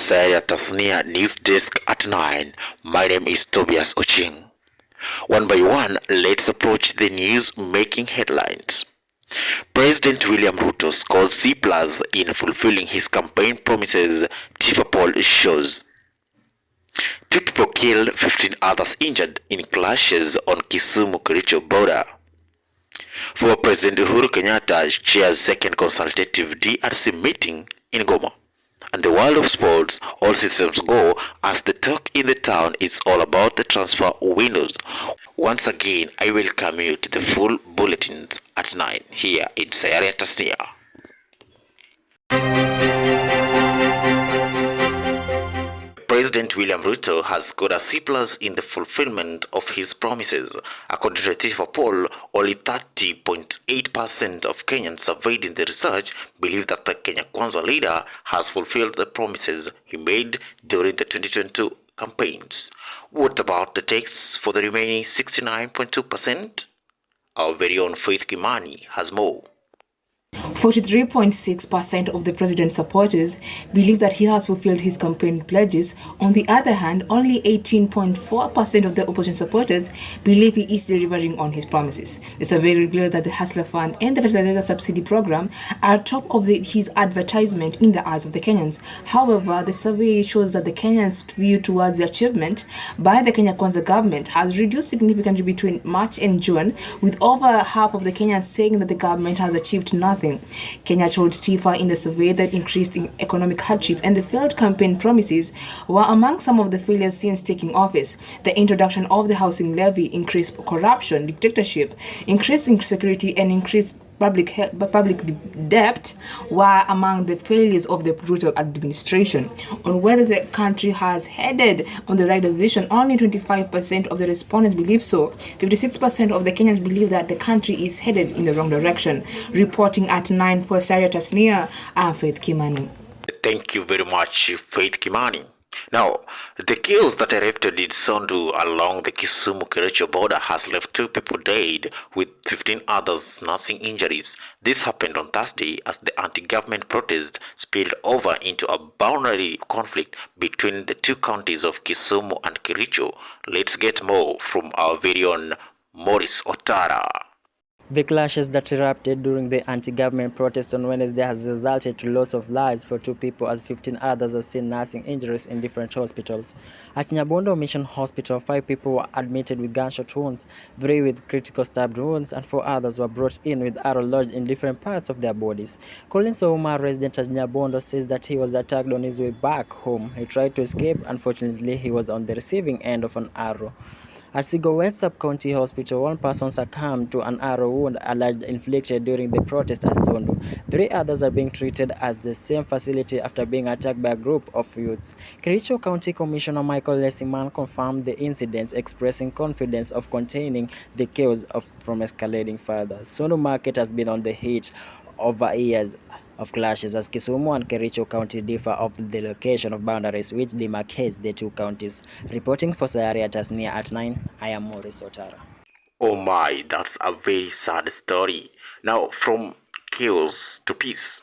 Saya Tasnia News Desk at 9. My name is Tobias Oching. One by one, let's approach the news making headlines. President William Ruto scored C+ in fulfilling his campaign promises, TIFA Poll shows. 2 people killed, 15 others injured in clashes on Kisumu-Kericho border. Former President Uhuru Kenyatta chairs second consultative DRC meeting in Goma. And the world of sports, all systems go as the talk in the town is all about the transfer windows. Once again, I welcome you to the full bulletins at 9 here in Sayari Tasnia. President William Ruto has scored a C+ in the fulfillment of his promises. According to the TIFA poll, only 30.8% of Kenyans surveyed in the research believe that the Kenya Kwanza leader has fulfilled the promises he made during the 2022 campaigns. What about the takes for the remaining 69.2%? Our very own Faith Kimani has more. 43.6% of the president's supporters believe that he has fulfilled his campaign pledges. On the other hand, only 18.4% of the opposition supporters believe he is delivering on his promises. The survey revealed that the Hustler Fund and the Fertilizer Subsidy Program are top of his advertisement in the eyes of the Kenyans. However, the survey shows that the Kenyans' view towards the achievement by the Kenya Kwanza government has reduced significantly between March and June, with over half of the Kenyans saying that the government has achieved nothing. Kenya told TIFA in the survey that increased economic hardship and the failed campaign promises were among some of the failures since taking office. The introduction of the housing levy, increased corruption, dictatorship, increased insecurity, and increased public debt were among the failures of the Ruto administration. On whether the country has headed on the right direction, only 25% of the respondents believe so. 56% of the Kenyans believe that the country is headed in the wrong direction. Reporting at 9 for Saria Tasnia, I'm Faith Kimani. Thank you very much, Faith Kimani. Now, the chaos that erupted in Sondu along the Kisumu-Kericho border has left 2 people dead with 15 others nursing injuries. This happened on Thursday as the anti-government protest spilled over into a boundary conflict between the 2 counties of Kisumu and Kericho. Let's get more from our very own Morris Otara. The clashes that erupted during the anti-government protest on Wednesday has resulted to loss of lives for 2 people as 15 others are still nursing injuries in different hospitals. At Nyabondo Mission Hospital, 5 people were admitted with gunshot wounds, 3 with critical stabbed wounds, and 4 others were brought in with arrows lodged in different parts of their bodies. Collins Ouma, resident at Nyabondo, says that he was attacked on his way back home. He tried to escape. Unfortunately, he was on the receiving end of an arrow. At Sigowet Sub-County Hospital, 1 person succumbed to an arrow wound allegedly inflicted during the protest at Sondu. 3 others are being treated at the same facility after being attacked by a group of youths. Kericho County Commissioner Michael Lesiman confirmed the incident, expressing confidence of containing the chaos from escalating further. Sondu Market has been on the heat over years of clashes as Kisumu and Kericho County differ of the location of boundaries which demarcates the 2 counties. Reporting for Sayari Tasnia at 9, I am Morris Otara. Oh my, that's a very sad story. Now, from chaos to peace.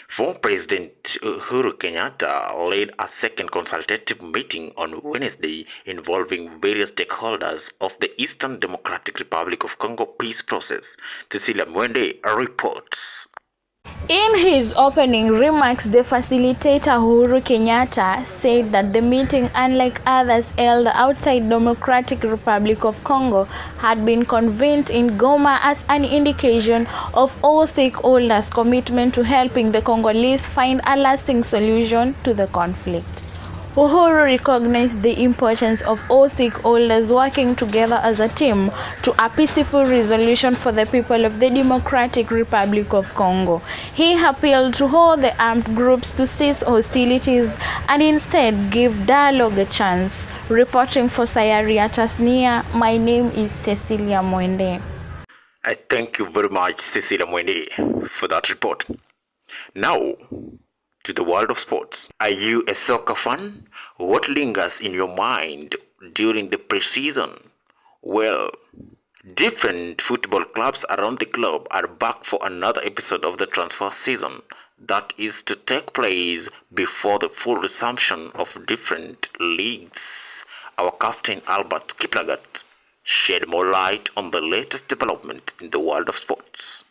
Former President Uhuru Kenyatta led a second consultative meeting on Wednesday involving various stakeholders of the Eastern Democratic Republic of Congo peace process. Cecilia Mwende reports. In his opening remarks, the facilitator Uhuru Kenyatta said that the meeting, unlike others held outside Democratic Republic of Congo, had been convened in Goma as an indication of all stakeholders' commitment to helping the Congolese find a lasting solution to the conflict. Uhuru recognized the importance of all stakeholders working together as a team to a peaceful resolution for the people of the Democratic Republic of Congo. He appealed to all the armed groups to cease hostilities and instead give dialogue a chance. Reporting for Sayari Tasnia, my name is Cecilia Mwende. I thank you very much, Cecilia Mwende, for that report. Now, to the world of sports. Are you a soccer fan? What lingers in your mind during the preseason? Well, different football clubs around the globe are back for another episode of the transfer season. that is to take place before the full resumption of different leagues. Our captain Albert Kiplagat shed more light on the latest development in the world of sports.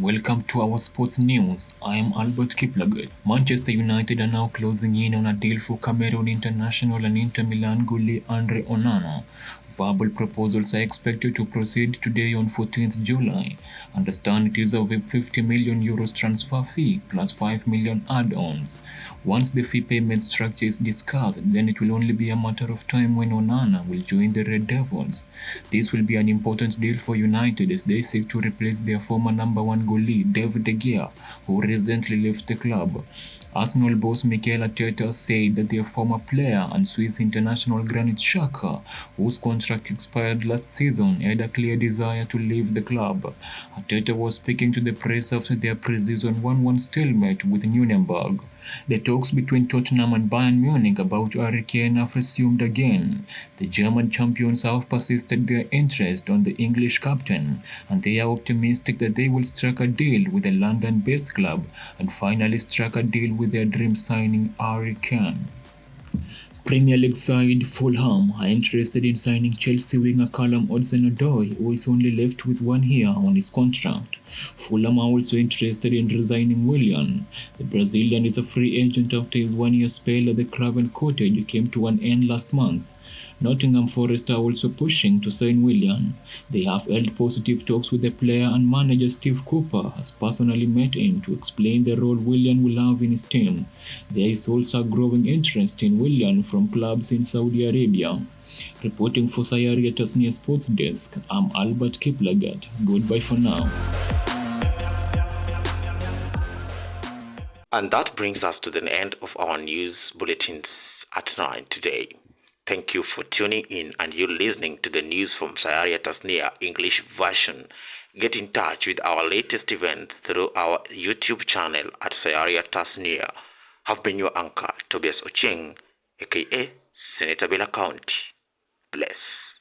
Welcome to our sports news. I am Albert Kiplagat. Manchester United are now closing in on a deal for Cameroon international and Inter Milan goalie Andre Onana. Verbal proposals are expected to proceed today on 14th July. Understand it is of a 50 million euros transfer fee plus 5 million add-ons. Once the fee payment structure is discussed, then it will only be a matter of time when Onana will join the Red Devils. This will be an important deal for United as they seek to replace their former number one goalie David De Gea, who recently left the club. Arsenal boss Mikel Arteta said that their former player and Swiss international Granit Xhaka, whose contract expired last season, had a clear desire to leave the club. Arteta was speaking to the press after their pre-season 1-1 stalemate with Nuremberg. The talks between Tottenham and Bayern Munich about Harry Kane have resumed again. The German champions have persisted their interest on the English captain, and they are optimistic that they will strike a deal with the London-based club and finally strike a deal with their dream signing Harry Kane. Premier League side Fulham are interested in signing Chelsea winger Callum Hudson-Odoi, who is only left with 1 year on his contract. Fulham are also interested in resigning William. The Brazilian is a free agent after his 1-year spell at the Craven Cottage came to an end last month. Nottingham Forest are also pushing to sign William. They have held positive talks with the player, and manager Steve Cooper has personally met him to explain the role William will have in his team. There is also a growing interest in William from clubs in Saudi Arabia. Reporting for Sayari Tasnia Sports Desk, I'm Albert Kiplagat. Goodbye for now. And that brings us to the end of our news bulletins at 9 today. Thank you for tuning in and you listening to the news from Sayari Tasnia English version. Get in touch with our latest events through our YouTube channel at Sayari Tasnia. Have been your anchor, Tobias Ocheng, aka Senator Bella County. Bless.